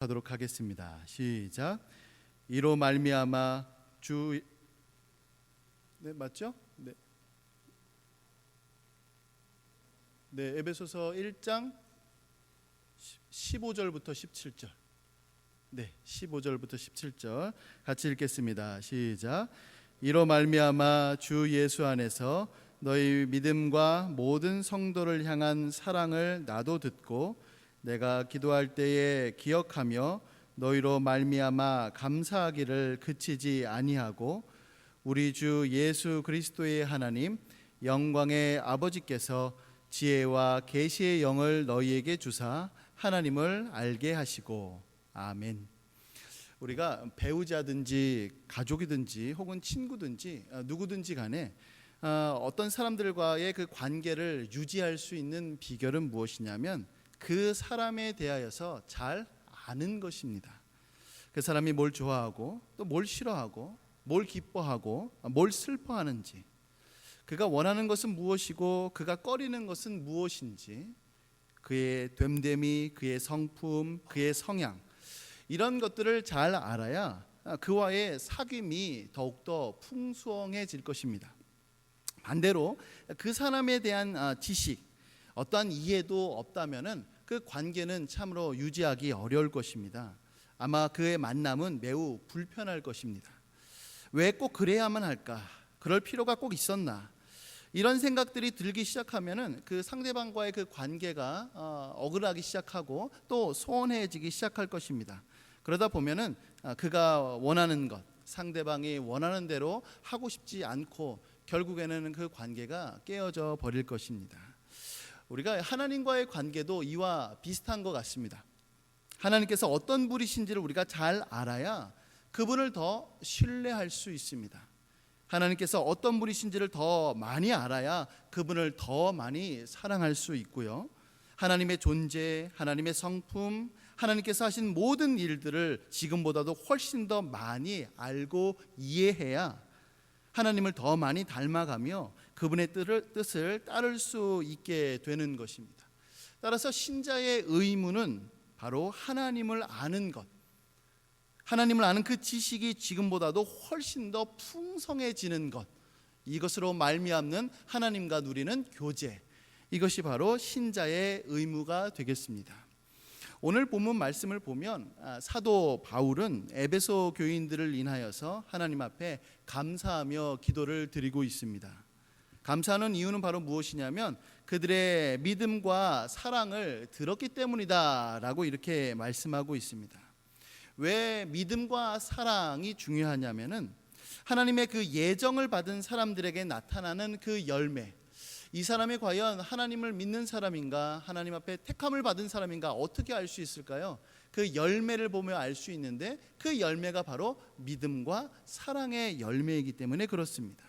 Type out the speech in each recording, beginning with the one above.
하도록 하겠습니다. 시작. 이로 말미암아 주 맞죠? 에베소서 1장 15절부터 17절. 15절부터 17절 같이 읽겠습니다. 시작. 이로 말미암아 주 예수 안에서 너희 믿음과 모든 성도를 향한 사랑을 나도 듣고 내가 기도할 때에 기억하며 너희로 말미암아 감사하기를 그치지 아니하고 우리 주 예수 그리스도의 하나님 영광의 아버지께서 지혜와 계시의 영을 너희에게 주사 하나님을 알게 하시고. 아멘. 우리가 배우자든지 가족이든지 혹은 친구든지 누구든지 간에 어떤 사람들과의 그 관계를 유지할 수 있는 비결은 무엇이냐면 그 사람에 대하여서 잘 아는 것입니다. 그 사람이 뭘 좋아하고 또 뭘 싫어하고 뭘 기뻐하고 뭘 슬퍼하는지, 그가 원하는 것은 무엇이고 그가 꺼리는 것은 무엇인지, 그의 됨됨이, 그의 성품, 그의 성향, 이런 것들을 잘 알아야 그와의 사귐이 더욱더 풍성해질 것입니다. 반대로 그 사람에 대한 지식, 어떠한 이해도 없다면은 그 관계는 참으로 유지하기 어려울 것입니다. 아마 그의 만남은 매우 불편할 것입니다. 왜 꼭 그래야만 할까? 그럴 필요가 꼭 있었나? 이런 생각들이 들기 시작하면은 그 상대방과의 그 관계가 어긋나기 시작하고 또 소원해지기 시작할 것입니다. 그러다 보면은 그가 원하는 것, 상대방이 원하는 대로 하고 싶지 않고 결국에는 그 관계가 깨어져 버릴 것입니다. 우리가 하나님과의 관계도 이와 비슷한 것 같습니다. 하나님께서 어떤 분이신지를 우리가 잘 알아야 그분을 더 신뢰할 수 있습니다. 하나님께서 어떤 분이신지를 더 많이 알아야 그분을 더 많이 사랑할 수 있고요. 하나님의 존재, 하나님의 성품, 하나님께서 하신 모든 일들을 지금보다도 훨씬 더 많이 알고 이해해야 하나님을 더 많이 닮아가며 그분의 뜻을 따를 수 있게 되는 것입니다. 따라서 신자의 의무는 바로 하나님을 아는 것, 하나님을 아는 그 지식이 지금보다도 훨씬 더 풍성해지는 것, 이것으로 말미암는 하나님과 누리는 교제, 이것이 바로 신자의 의무가 되겠습니다. 오늘 본문 말씀을 보면 사도 바울은 에베소 교인들을 인하여서 하나님 앞에 감사하며 기도를 드리고 있습니다. 감사하는 이유는 바로 무엇이냐면 그들의 믿음과 사랑을 들었기 때문이다 라고 이렇게 말씀하고 있습니다. 왜 믿음과 사랑이 중요하냐면은 하나님의 그 예정을 받은 사람들에게 나타나는 그 열매, 이 사람이 과연 하나님을 믿는 사람인가, 하나님 앞에 택함을 받은 사람인가 어떻게 알 수 있을까요? 그 열매를 보며 알 수 있는데 그 열매가 바로 믿음과 사랑의 열매이기 때문에 그렇습니다.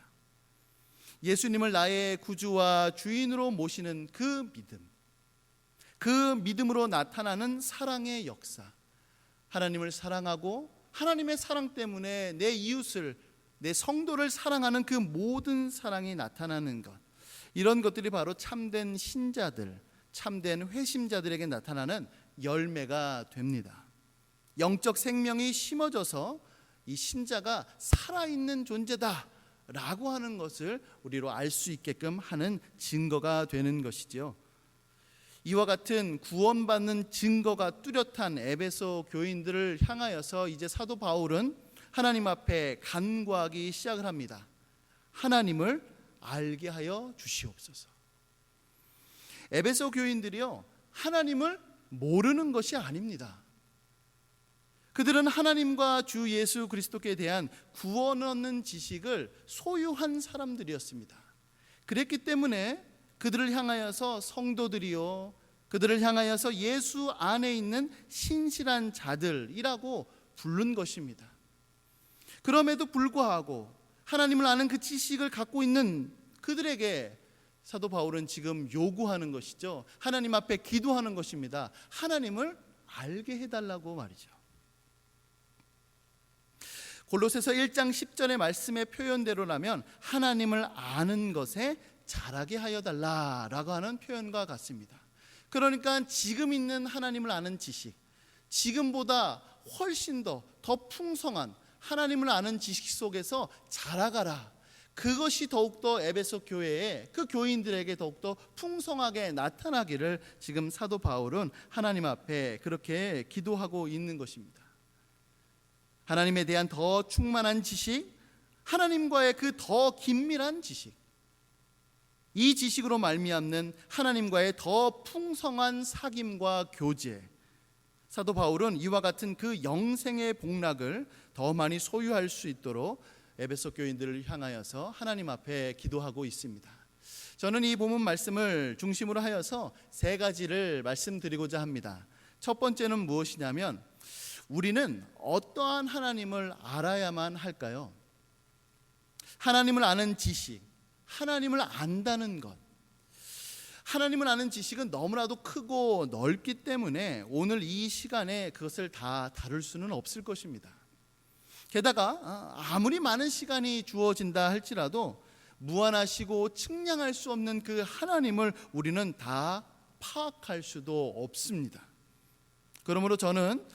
예수님을 나의 구주와 주인으로 모시는 그 믿음, 그 믿음으로 나타나는 사랑의 역사, 하나님을 사랑하고 하나님의 사랑 때문에 내 이웃을, 내 성도를 사랑하는 그 모든 사랑이 나타나는 것, 이런 것들이 바로 참된 신자들, 참된 회심자들에게 나타나는 열매가 됩니다. 영적 생명이 심어져서 이 신자가 살아있는 존재다 라고 하는 것을 우리로 알 수 있게끔 하는 증거가 되는 것이죠. 이와 같은 구원받는 증거가 뚜렷한 에베소 교인들을 향하여서 이제 사도 바울은 하나님 앞에 간구하기 시작을 합니다. 하나님을 알게 하여 주시옵소서. 에베소 교인들이요, 하나님을 모르는 것이 아닙니다. 그들은 하나님과 주 예수 그리스도께 대한 구원 얻는 지식을 소유한 사람들이었습니다. 그랬기 때문에 그들을 향하여서 성도들이요, 그들을 향하여서 예수 안에 있는 신실한 자들이라고 부른 것입니다. 그럼에도 불구하고 하나님을 아는 그 지식을 갖고 있는 그들에게 사도 바울은 지금 요구하는 것이죠. 하나님 앞에 기도하는 것입니다. 하나님을 알게 해달라고 말이죠. 골로새서 1장 10절의 말씀의 표현대로라면 하나님을 아는 것에 자라게 하여 달라라고 하는 표현과 같습니다. 그러니까 지금 있는 하나님을 아는 지식, 지금보다 훨씬 더 풍성한 하나님을 아는 지식 속에서 자라가라. 그것이 더욱더 에베소 교회에 그 교인들에게 더욱더 풍성하게 나타나기를 지금 사도 바울은 하나님 앞에 그렇게 기도하고 있는 것입니다. 하나님에 대한 더 충만한 지식, 하나님과의 그 더 긴밀한 지식, 이 지식으로 말미암는 하나님과의 더 풍성한 사귐과 교제, 사도 바울은 이와 같은 그 영생의 복락을 더 많이 소유할 수 있도록 에베소 교인들을 향하여서 하나님 앞에 기도하고 있습니다. 저는 이 본문 말씀을 중심으로 하여서 세 가지를 말씀드리고자 합니다. 첫 번째는 무엇이냐면, 우리는 어떠한 하나님을 알아야만 할까요? 하나님을 아는 지식, 하나님을 안다는 것. 하나님을 아는 지식은 너무나도 크고 넓기 때문에 오늘 이 시간에 그것을 다 다룰 수는 없을 것입니다. 게다가 아무리 많은 시간이 주어진다 할지라도 무한하시고 측량할 수 없는 그 하나님을 우리는 다 파악할 수도 없습니다. 그러므로 저는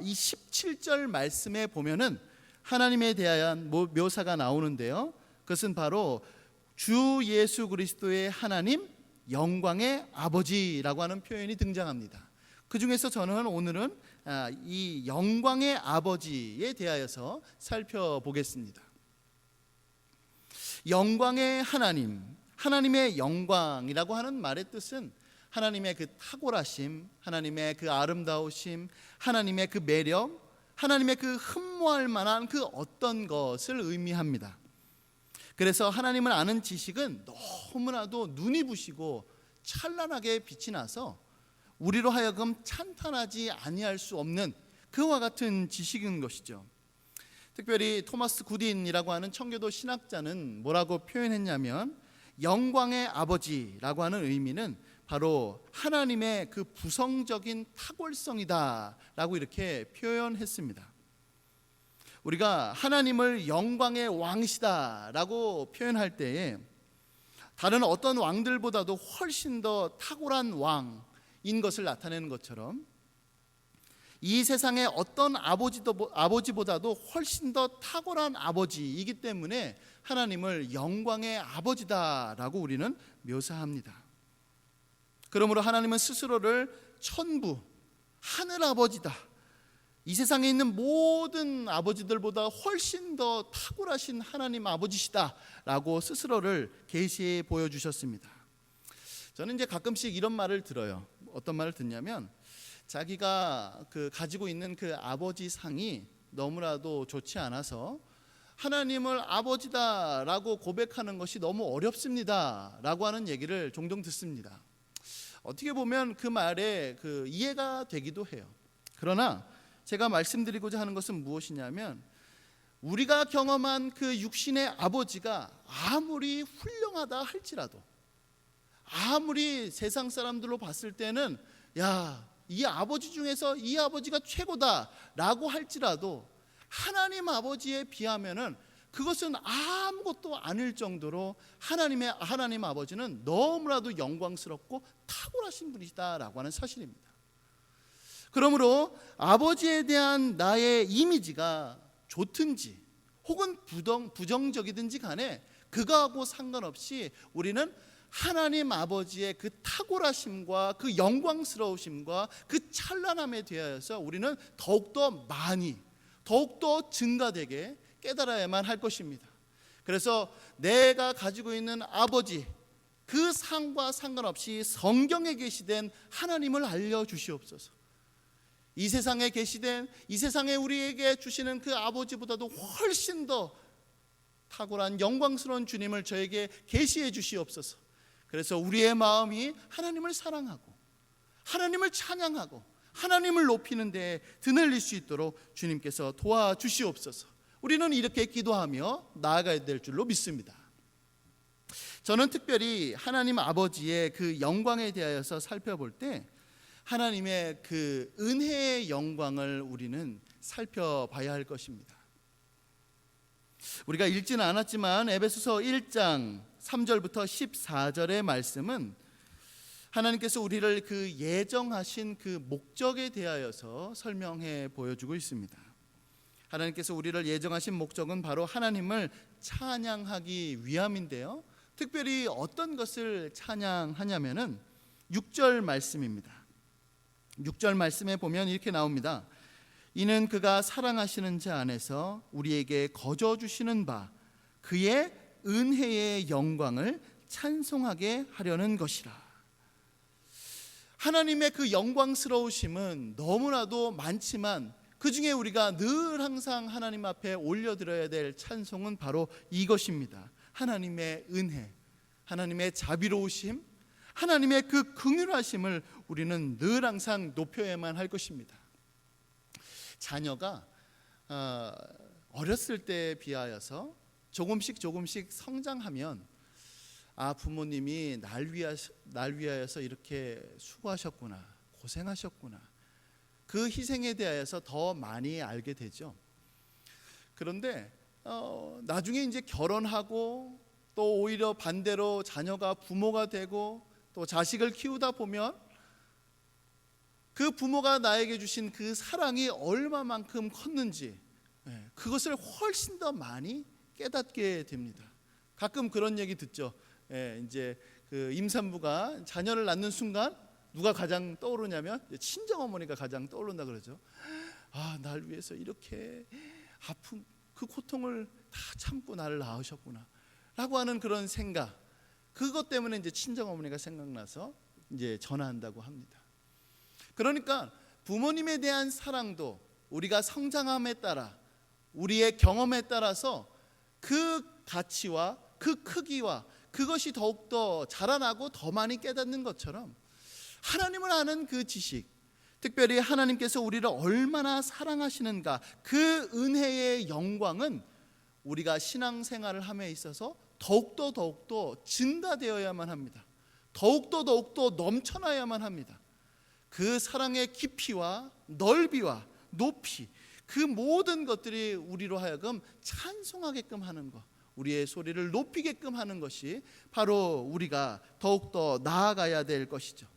이 17절 말씀에 보면은 하나님에 대한 묘사가 나오는데요, 그것은 바로 주 예수 그리스도의 하나님, 영광의 아버지라고 하는 표현이 등장합니다. 그 중에서 저는 오늘은 이 영광의 아버지에 대하여서 살펴보겠습니다. 영광의 하나님, 하나님의 영광이라고 하는 말의 뜻은 하나님의 그 탁월하심, 하나님의 그 아름다우심, 하나님의 그 매력, 하나님의 그 흠모할 만한 그 어떤 것을 의미합니다. 그래서 하나님을 아는 지식은 너무나도 눈이 부시고 찬란하게 빛이 나서 우리로 하여금 찬탄하지 아니할 수 없는 그와 같은 지식인 것이죠. 특별히 토마스 굿인이라고 하는 청교도 신학자는 뭐라고 표현했냐면, 영광의 아버지라고 하는 의미는 바로 하나님의 그 부성적인 탁월성이다 라고 이렇게 표현했습니다. 우리가 하나님을 영광의 왕이시다 라고 표현할 때에 다른 어떤 왕들보다도 훨씬 더 탁월한 왕인 것을 나타내는 것처럼, 이 세상의 어떤 아버지보다도 훨씬 더 탁월한 아버지이기 때문에 하나님을 영광의 아버지다라고 우리는 묘사합니다. 그러므로 하나님은 스스로를 천부, 하늘 아버지다, 이 세상에 있는 모든 아버지들보다 훨씬 더 탁월하신 하나님 아버지시다라고 스스로를 계시해 보여주셨습니다. 저는 이제 가끔씩 이런 말을 들어요. 어떤 말을 듣냐면, 자기가 가지고 있는 그 아버지 상이 너무나도 좋지 않아서 하나님을 아버지다라고 고백하는 것이 너무 어렵습니다라고 하는 얘기를 종종 듣습니다. 어떻게 보면 그 말에 이해가 되기도 해요. 그러나 제가 말씀드리고자 하는 것은 무엇이냐면, 우리가 경험한 그 육신의 아버지가 아무리 훌륭하다 할지라도, 아무리 세상 사람들로 봤을 때는 이 아버지 중에서 이 아버지가 최고다라고 할지라도, 하나님 아버지에 비하면은 그것은 아무것도 아닐 정도로 하나님 아버지는 너무나도 영광스럽고 탁월하신 분이시다라고 하는 사실입니다. 그러므로 아버지에 대한 나의 이미지가 좋든지 혹은 부정적이든지 간에 그거하고 상관없이 우리는 하나님 아버지의 그 탁월하심과 그 영광스러우심과 그 찬란함에 대하여서 우리는 더욱더 많이, 더욱더 증가되게 깨달아야만 할 것입니다. 그래서 내가 가지고 있는 아버지, 그 상과 상관없이 성경에 계시된 하나님을 알려주시옵소서. 이 세상에 계시된, 이 세상에 우리에게 주시는 그 아버지보다도 훨씬 더 탁월한 영광스러운 주님을 저에게 계시해 주시옵소서. 그래서 우리의 마음이 하나님을 사랑하고 하나님을 찬양하고 하나님을 높이는 데에 드날릴 수 있도록 주님께서 도와주시옵소서. 우리는 이렇게 기도하며 나아가야 될 줄로 믿습니다. 저는 특별히 하나님 아버지의 그 영광에 대하여서 살펴볼 때 하나님의 그 은혜의 영광을 우리는 살펴봐야 할 것입니다. 우리가 읽지는 않았지만 에베소서 1장 3절부터 14절의 말씀은 하나님께서 우리를 그 예정하신 그 목적에 대하여서 설명해 보여주고 있습니다. 하나님께서 우리를 예정하신 목적은 바로 하나님을 찬양하기 위함인데요, 특별히 어떤 것을 찬양하냐면은 6절 말씀입니다. 6절 말씀에 보면 이렇게 나옵니다. 이는 그가 사랑하시는 자 안에서 우리에게 거저 주시는 바 그의 은혜의 영광을 찬송하게 하려는 것이라. 하나님의 그 영광스러우심은 너무나도 많지만 그 중에 우리가 늘 항상 하나님 앞에 올려드려야 될 찬송은 바로 이것입니다. 하나님의 은혜, 하나님의 자비로우심, 하나님의 그 긍휼하심을 우리는 늘 항상 높여야만 할 것입니다. 자녀가 어렸을 때에 비하여서 조금씩 성장하면 부모님이 날 위하여서 이렇게 수고하셨구나, 고생하셨구나, 그 희생에 대하여서 더 많이 알게 되죠. 그런데 나중에 이제 결혼하고 또 오히려 반대로 자녀가 부모가 되고 또 자식을 키우다 보면 그 부모가 나에게 주신 그 사랑이 얼마만큼 컸는지 그것을 훨씬 더 많이 깨닫게 됩니다. 가끔 그런 얘기 듣죠. 이제 그 임산부가 자녀를 낳는 순간 누가 가장 떠오르냐면 친정 어머니가 가장 떠오른다 그러죠. 날 위해서 이렇게 아픈 그 고통을 다 참고 나를 낳으셨구나 라고 하는 그런 생각, 그것 때문에 이제 친정 어머니가 생각나서 이제 전화한다고 합니다. 그러니까 부모님에 대한 사랑도 우리가 성장함에 따라 우리의 경험에 따라서 그 가치와 그 크기와 그것이 더욱더 자라나고 더 많이 깨닫는 것처럼 하나님을 아는 그 지식, 특별히 하나님께서 우리를 얼마나 사랑하시는가 그 은혜의 영광은 우리가 신앙생활을 함에 있어서 더욱더 증가되어야만 합니다. 더욱더 넘쳐나야만 합니다. 그 사랑의 깊이와 넓이와 높이, 그 모든 것들이 우리로 하여금 찬송하게끔 하는 것, 우리의 소리를 높이게끔 하는 것이 바로 우리가 더욱더 나아가야 될 것이죠.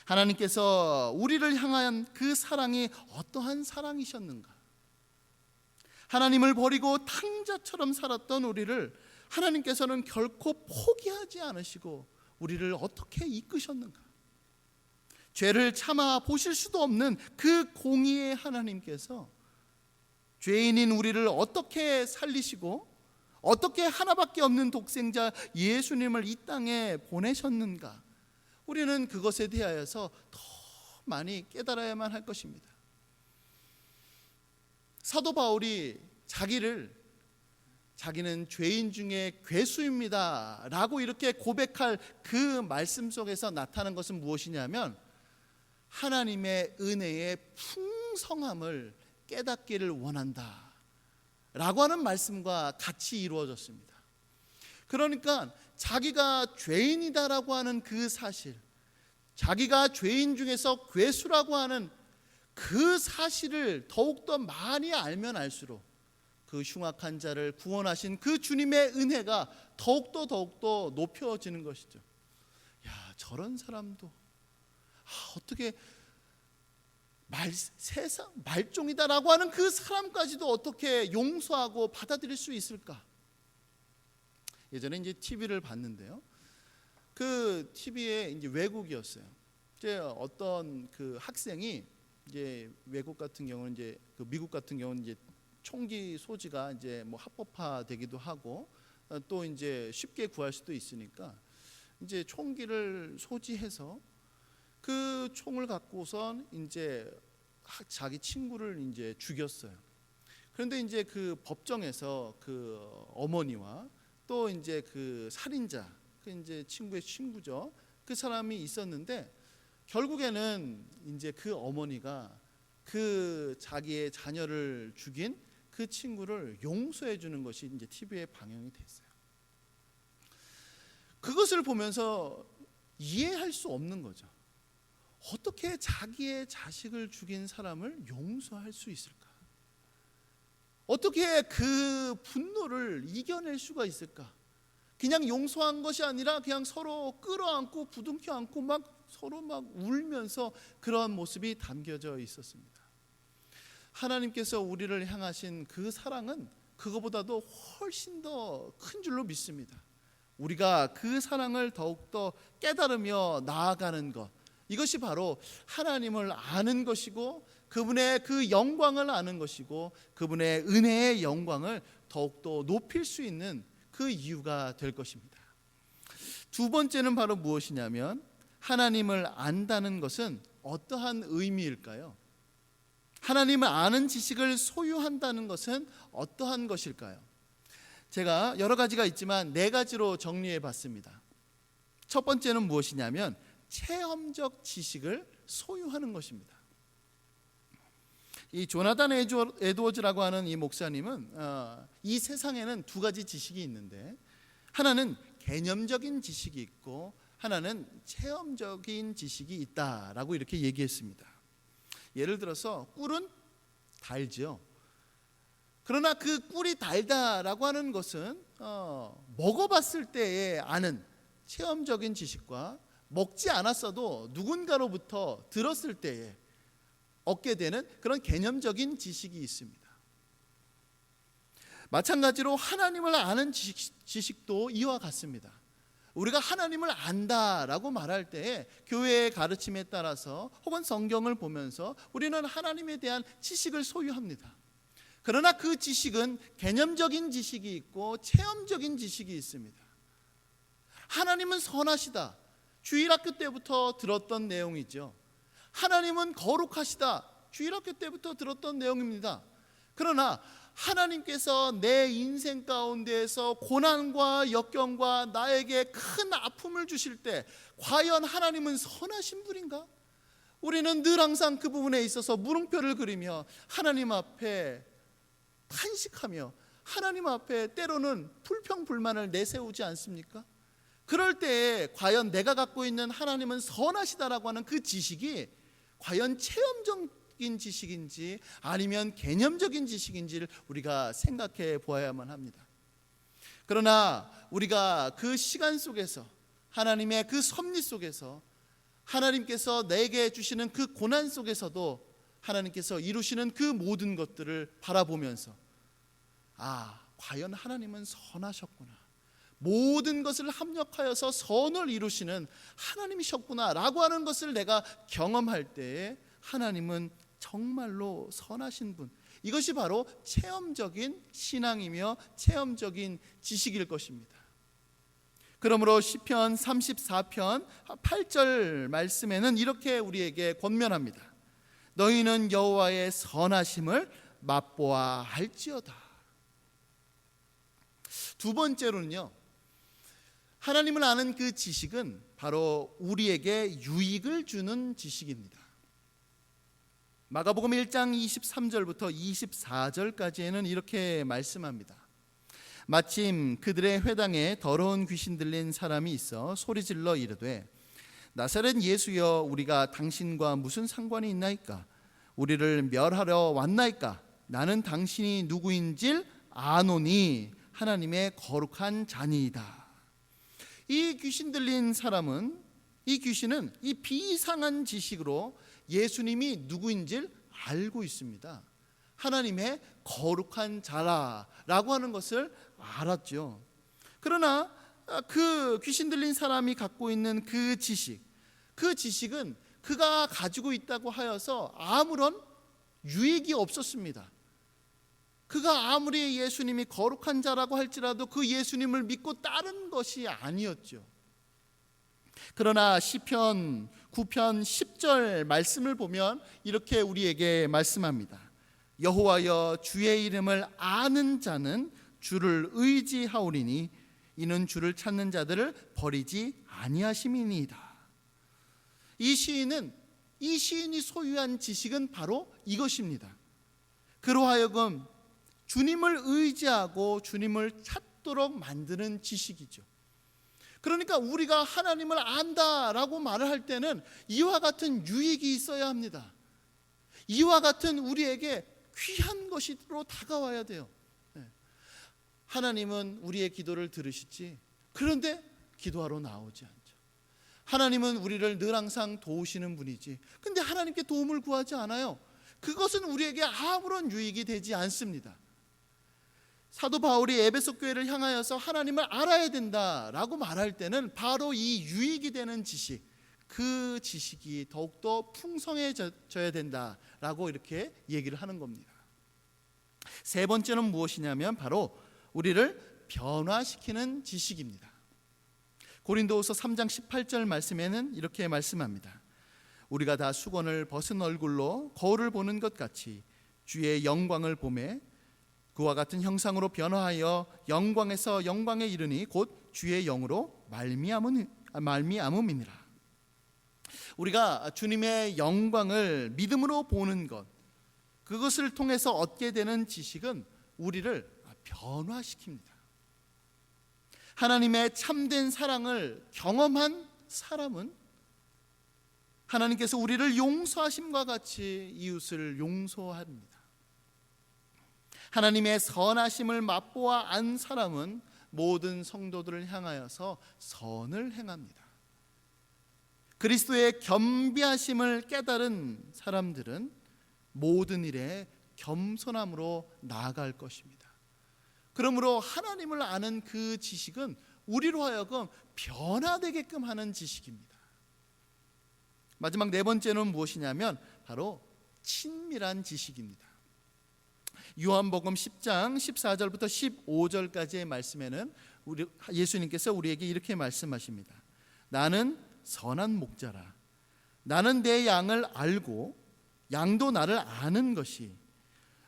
하나님께서 우리를 향한 그 사랑이 어떠한 사랑이셨는가? 하나님을 버리고 탕자처럼 살았던 우리를 하나님께서는 결코 포기하지 않으시고 우리를 어떻게 이끄셨는가? 죄를 참아 보실 수도 없는 그 공의의 하나님께서 죄인인 우리를 어떻게 살리시고 어떻게 하나밖에 없는 독생자 예수님을 이 땅에 보내셨는가? 우리는 그것에 대하여서 더 많이 깨달아야만 할 것입니다. 사도 바울이 자기는 죄인 중에 괴수입니다 라고 이렇게 고백할 그 말씀 속에서 나타난 것은 무엇이냐면 하나님의 은혜의 풍성함을 깨닫기를 원한다 라고 하는 말씀과 같이 이루어졌습니다. 그러니까 자기가 죄인이다라고 하는 그 사실, 자기가 죄인 중에서 괴수라고 하는 그 사실을 더욱더 많이 알면 알수록 그 흉악한 자를 구원하신 그 주님의 은혜가 더욱더 높여지는 것이죠. 저런 사람도 어떻게 세상 말종이다라고 하는 그 사람까지도 어떻게 용서하고 받아들일 수 있을까? 예전에 이제 TV를 봤는데요. 그 TV에 이제 외국이었어요. 이제 어떤 그 학생이 이제 외국 같은 경우는 이제 그 미국 같은 경우는 이제 총기 소지가 이제 뭐 합법화되기도 하고 또 이제 쉽게 구할 수도 있으니까 이제 총기를 소지해서 그 총을 갖고선 이제 자기 친구를 이제 죽였어요. 그런데 이제 그 법정에서 그 어머니와 또 이제 그 살인자, 그 이제 친구의 친구죠. 그 사람이 있었는데 결국에는 이제 그 어머니가 그 자기의 자녀를 죽인 그 친구를 용서해 주는 것이 이제 TV에 방영이 됐어요. 그것을 보면서 이해할 수 없는 거죠. 어떻게 자기의 자식을 죽인 사람을 용서할 수 있을까? 어떻게 그 분노를 이겨낼 수가 있을까? 그냥 용서한 것이 아니라 그냥 서로 끌어안고 부둥켜 안고 막 서로 막 울면서 그러한 모습이 담겨져 있었습니다. 하나님께서 우리를 향하신 그 사랑은 그거보다도 훨씬 더 큰 줄로 믿습니다. 우리가 그 사랑을 더욱더 깨달으며 나아가는 것, 이것이 바로 하나님을 아는 것이고 그분의 그 영광을 아는 것이고 그분의 은혜의 영광을 더욱더 높일 수 있는 그 이유가 될 것입니다. 두 번째는 바로 무엇이냐면, 하나님을 안다는 것은 어떠한 의미일까요? 하나님을 아는 지식을 소유한다는 것은 어떠한 것일까요? 제가 여러 가지가 있지만 네 가지로 정리해 봤습니다. 첫 번째는 무엇이냐면 체험적 지식을 소유하는 것입니다. 이 조나단 에드워즈라고 하는 이 목사님은 이 세상에는 두 가지 지식이 있는데, 하나는 개념적인 지식이 있고 하나는 체험적인 지식이 있다라고 이렇게 얘기했습니다. 예를 들어서 꿀은 달죠. 그러나 그 꿀이 달다라고 하는 것은 먹어봤을 때에 아는 체험적인 지식과 먹지 않았어도 누군가로부터 들었을 때에 얻게 되는 그런 개념적인 지식이 있습니다. 마찬가지로 하나님을 아는 지식도 이와 같습니다. 우리가 하나님을 안다라고 말할 때에 교회의 가르침에 따라서 혹은 성경을 보면서 우리는 하나님에 대한 지식을 소유합니다. 그러나 그 지식은 개념적인 지식이 있고 체험적인 지식이 있습니다. 하나님은 선하시다, 주일학교 때부터 들었던 내용이죠. 하나님은 거룩하시다, 주일학교 때부터 들었던 내용입니다. 그러나 하나님께서 내 인생 가운데에서 고난과 역경과 나에게 큰 아픔을 주실 때 과연 하나님은 선하신 분인가? 우리는 늘 항상 그 부분에 있어서 물음표를 그리며 하나님 앞에 탄식하며 하나님 앞에 때로는 불평불만을 내세우지 않습니까? 그럴 때에 과연 내가 갖고 있는 하나님은 선하시다라고 하는 그 지식이 과연 체험적인 지식인지 아니면 개념적인 지식인지를 우리가 생각해 보아야만 합니다. 그러나 우리가 그 시간 속에서 하나님의 그 섭리 속에서 하나님께서 내게 주시는 그 고난 속에서도 하나님께서 이루시는 그 모든 것들을 바라보면서 과연 하나님은 선하셨구나, 모든 것을 합력하여서 선을 이루시는 하나님이셨구나 라고 하는 것을 내가 경험할 때에 하나님은 정말로 선하신 분, 이것이 바로 체험적인 신앙이며 체험적인 지식일 것입니다. 그러므로 시편 34편 8절 말씀에는 이렇게 우리에게 권면합니다. 너희는 여호와의 선하심을 맛보아 할지어다. 두 번째로는요, 하나님을 아는 그 지식은 바로 우리에게 유익을 주는 지식입니다. 마가복음 1장 23절부터 24절까지에는 이렇게 말씀합니다. 마침 그들의 회당에 더러운 귀신 들린 사람이 있어 소리질러 이르되 나사렛 예수여, 우리가 당신과 무슨 상관이 있나이까? 우리를 멸하러 왔나이까? 나는 당신이 누구인지 아노니 하나님의 거룩한 자니이다. 이 귀신 들린 사람은, 이 귀신은 이 비이상한 지식으로 예수님이 누구인지 알고 있습니다. 하나님의 거룩한 자라라고 하는 것을 알았죠. 그러나 그 귀신 들린 사람이 갖고 있는 그 지식은 그가 가지고 있다고 하여서 아무런 유익이 없었습니다. 그가 아무리 예수님이 거룩한 자라고 할지라도 그 예수님을 믿고 따른 것이 아니었죠. 그러나 시편 9편 10절 말씀을 보면 이렇게 우리에게 말씀합니다. 여호와여, 주의 이름을 아는 자는 주를 의지하오리니 이는 주를 찾는 자들을 버리지 아니하심이니이다. 이 시인이 소유한 지식은 바로 이것입니다. 그로 하여금 주님을 의지하고 주님을 찾도록 만드는 지식이죠. 그러니까 우리가 하나님을 안다라고 말을 할 때는 이와 같은 유익이 있어야 합니다. 이와 같은 우리에게 귀한 것으로 다가와야 돼요. 하나님은 우리의 기도를 들으시지 그런데 기도하러 나오지 않죠. 하나님은 우리를 늘 항상 도우시는 분이지, 근데 하나님께 도움을 구하지 않아요. 그것은 우리에게 아무런 유익이 되지 않습니다. 사도 바울이 에베소 교회를 향하여서 하나님을 알아야 된다라고 말할 때는 바로 이 유익이 되는 지식, 그 지식이 더욱더 풍성해져야 된다라고 이렇게 얘기를 하는 겁니다. 세 번째는 무엇이냐면 바로 우리를 변화시키는 지식입니다. 고린도후서 3장 18절 말씀에는 이렇게 말씀합니다. 우리가 다 수건을 벗은 얼굴로 거울을 보는 것 같이 주의 영광을 보매 그와 같은 형상으로 변화하여 영광에서 영광에 이르니 곧 주의 영으로 말미암음이니라. 우리가 주님의 영광을 믿음으로 보는 것, 그것을 통해서 얻게 되는 지식은 우리를 변화시킵니다. 하나님의 참된 사랑을 경험한 사람은 하나님께서 우리를 용서하심과 같이 이웃을 용서합니다. 하나님의 선하심을 맛보아 안 사람은 모든 성도들을 향하여서 선을 행합니다. 그리스도의 겸비하심을 깨달은 사람들은 모든 일에 겸손함으로 나아갈 것입니다. 그러므로 하나님을 아는 그 지식은 우리로 하여금 변화되게끔 하는 지식입니다. 마지막 네 번째는 무엇이냐면 바로 친밀한 지식입니다. 요한복음 10장 14절부터 15절까지의 말씀에는 예수님께서 우리에게 이렇게 말씀하십니다. 나는 선한 목자라. 나는 내 양을 알고 양도 나를 아는 것이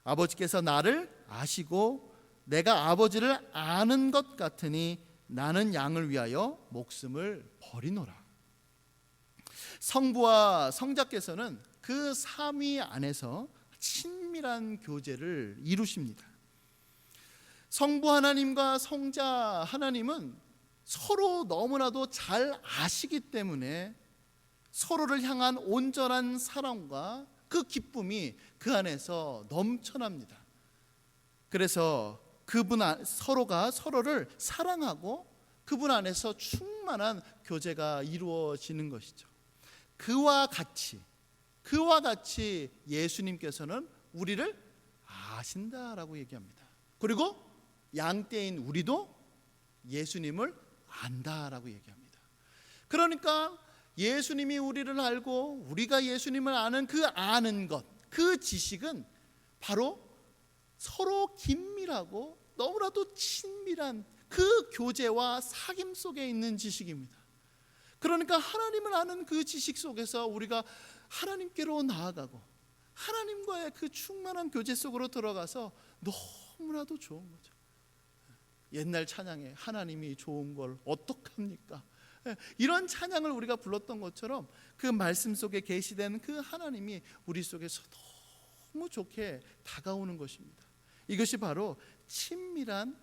아버지께서 나를 아시고 내가 아버지를 아는 것 같으니 나는 양을 위하여 목숨을 버리노라. 성부와 성자께서는 그 삼위 안에서 친밀한 교제를 이루십니다. 성부 하나님과 성자 하나님은 서로 너무나도 잘 아시기 때문에 서로를 향한 온전한 사랑과 그 기쁨이 그 안에서 넘쳐납니다. 그래서 서로가 서로를 사랑하고 그분 안에서 충만한 교제가 이루어지는 것이죠. 그와 같이 예수님께서는 우리를 아신다라고 얘기합니다. 그리고 양떼인 우리도 예수님을 안다라고 얘기합니다. 그러니까 예수님이 우리를 알고 우리가 예수님을 아는 그 아는 것, 그 지식은 바로 서로 긴밀하고 너무나도 친밀한 그 교제와 사귐 속에 있는 지식입니다. 그러니까 하나님을 아는 그 지식 속에서 우리가 하나님께로 나아가고 하나님과의 그 충만한 교제 속으로 들어가서 너무나도 좋은 거죠. 옛날 찬양에 하나님이 좋은 걸 어떡합니까? 이런 찬양을 우리가 불렀던 것처럼 그 말씀 속에 계시된 그 하나님이 우리 속에서 너무 좋게 다가오는 것입니다. 이것이 바로 친밀한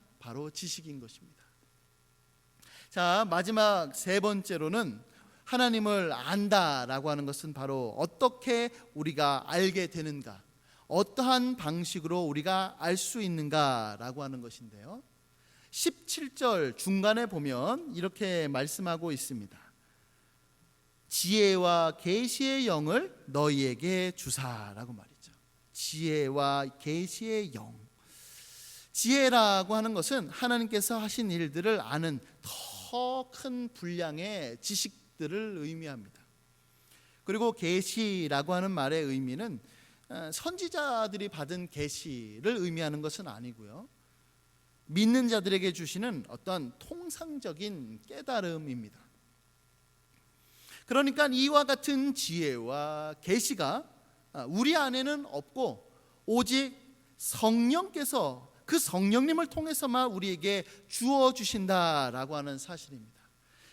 지식인 것입니다. 자, 마지막 세 번째로는 하나님을 안다라고 하는 것은 바로 어떻게 우리가 알게 되는가, 어떠한 방식으로 우리가 알 수 있는가라고 하는 것인데요. 17절 중간에 보면 이렇게 말씀하고 있습니다. 지혜와 계시의 영을 너희에게 주사라고 말이죠. 지혜와 계시의 영. 지혜라고 하는 것은 하나님께서 하신 일들을 아는 더 큰 분량의 지식들을 의미합니다. 그리고 계시라고 하는 말의 의미는 선지자들이 받은 계시를 의미하는 것은 아니고요. 믿는 자들에게 주시는 어떤 통상적인 깨달음입니다. 그러니까 이와 같은 지혜와 계시가 우리 안에는 없고 오직 성령께서 그 성령님을 통해서만 우리에게 주어 주신다라고 하는 사실입니다.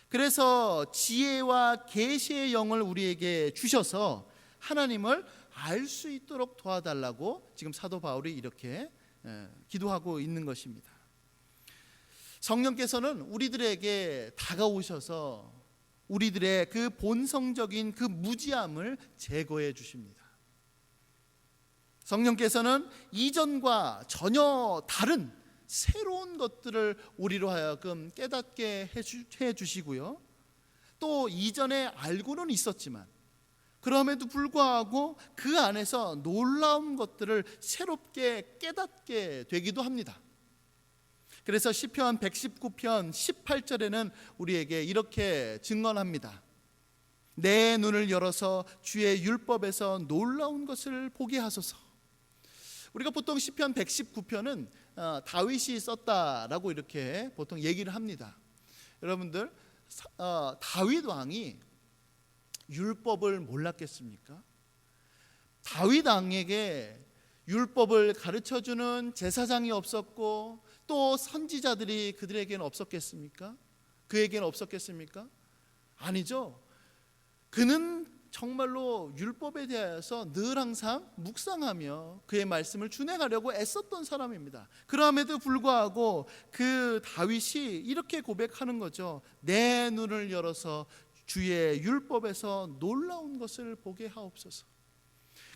그래서 지혜와 계시의 영을 우리에게 주셔서 하나님을 알 수 있도록 도와달라고 지금 사도 바울이 이렇게 기도하고 있는 것입니다. 성령께서는 우리들에게 다가오셔서 우리들의 그 본성적인 그 무지함을 제거해 주십니다. 성령께서는 이전과 전혀 다른 새로운 것들을 우리로 하여금 깨닫게 해주시고요, 또 이전에 알고는 있었지만 그럼에도 불구하고 그 안에서 놀라운 것들을 새롭게 깨닫게 되기도 합니다. 그래서 시편 119편 18절에는 우리에게 이렇게 증언합니다. 내 눈을 열어서 주의 율법에서 놀라운 것을 보게 하소서. 우리가 보통 시편 119편은 다윗이 썼다라고 이렇게 보통 얘기를 합니다. 여러분들, 다윗 왕이 율법을 몰랐겠습니까? 다윗 왕에게 율법을 가르쳐주는 제사장이 없었고 또 선지자들이 그들에게는 없었겠습니까? 그에게는 없었겠습니까? 아니죠. 그는 정말로 율법에 대해서 늘 항상 묵상하며 그의 말씀을 준행하려고 애썼던 사람입니다. 그럼에도 불구하고 그 다윗이 이렇게 고백하는 거죠. 내 눈을 열어서 주의 율법에서 놀라운 것을 보게 하옵소서.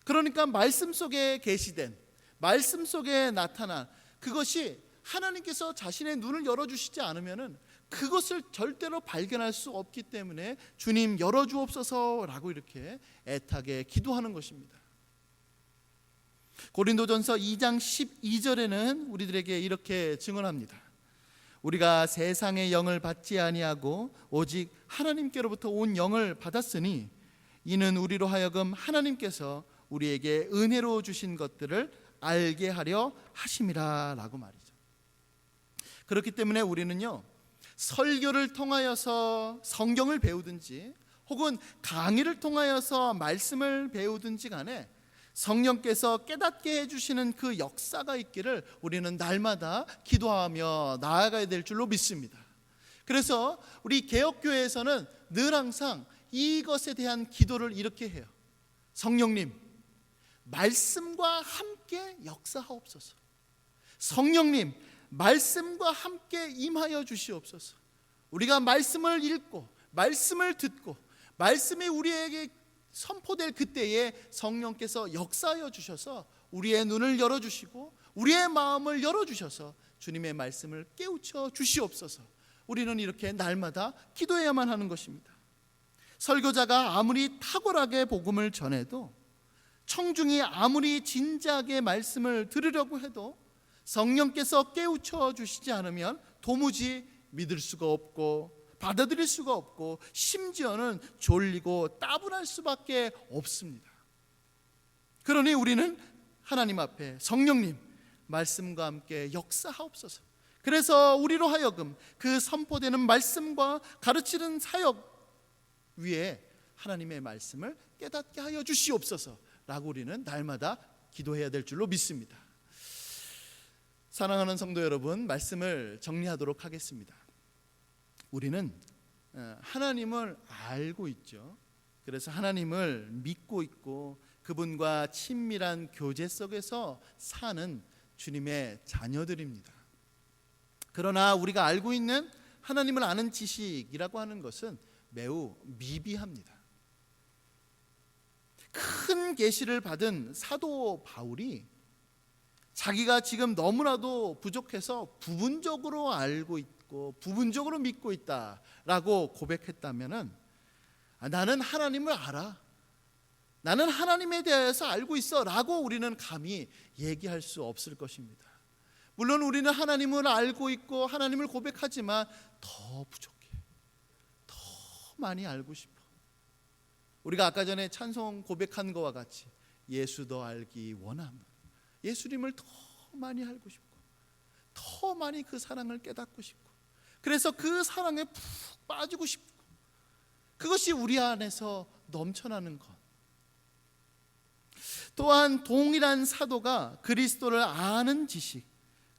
그러니까 말씀 속에 계시된, 말씀 속에 나타난 그것이 하나님께서 자신의 눈을 열어주시지 않으면은 그것을 절대로 발견할 수 없기 때문에 주님 열어주옵소서라고 이렇게 애타게 기도하는 것입니다. 고린도전서 2장 12절에는 우리들에게 이렇게 증언합니다. 우리가 세상의 영을 받지 아니하고 오직 하나님께로부터 온 영을 받았으니 이는 우리로 하여금 하나님께서 우리에게 은혜로 주신 것들을 알게 하려 하심이라 라고 말이죠. 그렇기 때문에 우리는요, 설교를 통하여서 성경을 배우든지 혹은 강의를 통하여서 말씀을 배우든지 간에 성령께서 깨닫게 해주시는 그 역사가 있기를 우리는 날마다 기도하며 나아가야 될 줄로 믿습니다. 그래서 우리 개혁교회에서는 늘 항상 이것에 대한 기도를 이렇게 해요. 성령님, 말씀과 함께 역사하옵소서. 성령님, 말씀과 함께 임하여 주시옵소서. 우리가 말씀을 읽고 말씀을 듣고 말씀이 우리에게 선포될 그때에 성령께서 역사하여 주셔서 우리의 눈을 열어주시고 우리의 마음을 열어주셔서 주님의 말씀을 깨우쳐 주시옵소서. 우리는 이렇게 날마다 기도해야만 하는 것입니다. 설교자가 아무리 탁월하게 복음을 전해도, 청중이 아무리 진지하게 말씀을 들으려고 해도 성령께서 깨우쳐 주시지 않으면 도무지 믿을 수가 없고 받아들일 수가 없고 심지어는 졸리고 따분할 수밖에 없습니다. 그러니 우리는 하나님 앞에 성령님, 말씀과 함께 역사하옵소서. 그래서 우리로 하여금 그 선포되는 말씀과 가르치는 사역 위에 하나님의 말씀을 깨닫게 하여 주시옵소서 라고 우리는 날마다 기도해야 될 줄로 믿습니다. 사랑하는 성도 여러분, 말씀을 정리하도록 하겠습니다. 우리는 하나님을 알고 있죠. 그래서 하나님을 믿고 있고 그분과 친밀한 교제 속에서 사는 주님의 자녀들입니다. 그러나 우리가 알고 있는 하나님을 아는 지식이라고 하는 것은 매우 미비합니다. 큰 계시를 받은 사도 바울이 자기가 지금 너무나도 부족해서 부분적으로 알고 있고 부분적으로 믿고 있다라고 고백했다면은, 나는 하나님을 알아, 나는 하나님에 대해서 알고 있어 라고 우리는 감히 얘기할 수 없을 것입니다. 물론 우리는 하나님을 알고 있고 하나님을 고백하지만 더 부족해, 더 많이 알고 싶어. 우리가 아까 전에 찬송 고백한 것과 같이 예수 더 알기 원함, 예수님을 더 많이 알고 싶고 더 많이 그 사랑을 깨닫고 싶고 그래서 그 사랑에 푹 빠지고 싶고 그것이 우리 안에서 넘쳐나는 것. 또한 동일한 사도가 그리스도를 아는 지식,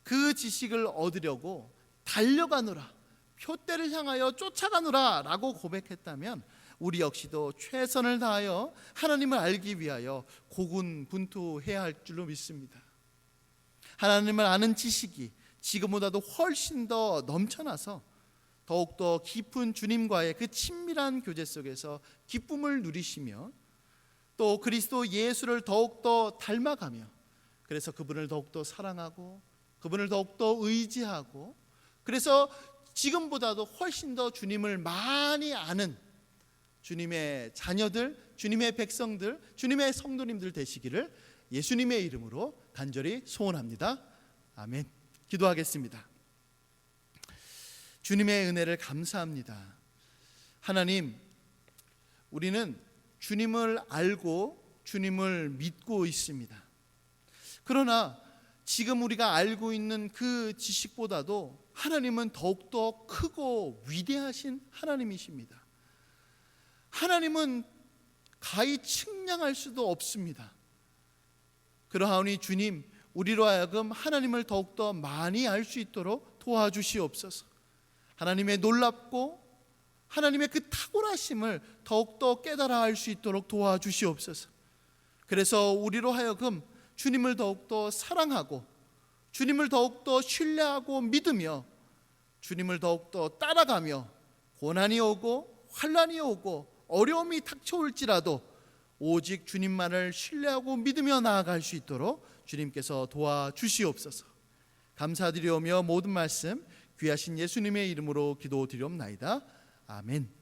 그 지식을 얻으려고 달려가노라, 표대를 향하여 쫓아가노라 라고 고백했다면 우리 역시도 최선을 다하여 하나님을 알기 위하여 고군분투해야 할 줄로 믿습니다. 하나님을 아는 지식이 지금보다도 훨씬 더 넘쳐나서 더욱더 깊은 주님과의 그 친밀한 교제 속에서 기쁨을 누리시며 또 그리스도 예수를 더욱더 닮아가며 그래서 그분을 더욱더 사랑하고 그분을 더욱더 의지하고, 그래서 지금보다도 훨씬 더 주님을 많이 아는 주님의 자녀들, 주님의 백성들, 주님의 성도님들 되시기를 예수님의 이름으로 간절히 소원합니다. 아멘. 기도하겠습니다. 주님의 은혜를 감사합니다. 하나님, 우리는 주님을 알고 주님을 믿고 있습니다. 그러나 지금 우리가 알고 있는 그 지식보다도 하나님은 더욱더 크고 위대하신 하나님이십니다. 하나님은 가히 측량할 수도 없습니다. 그러하오니 주님, 우리로 하여금 하나님을 더욱더 많이 알 수 있도록 도와주시옵소서. 하나님의 놀랍고 하나님의 그 탁월하심을 더욱더 깨달아 알 수 있도록 도와주시옵소서. 그래서 우리로 하여금 주님을 더욱더 사랑하고 주님을 더욱더 신뢰하고 믿으며 주님을 더욱더 따라가며 고난이 오고 환난이 오고 어려움이 닥쳐올지라도 오직 주님만을 신뢰하고 믿으며 나아갈 수 있도록 주님께서 도와주시옵소서. 감사드리오며 모든 말씀 귀하신 예수님의 이름으로 기도드리옵나이다. 아멘.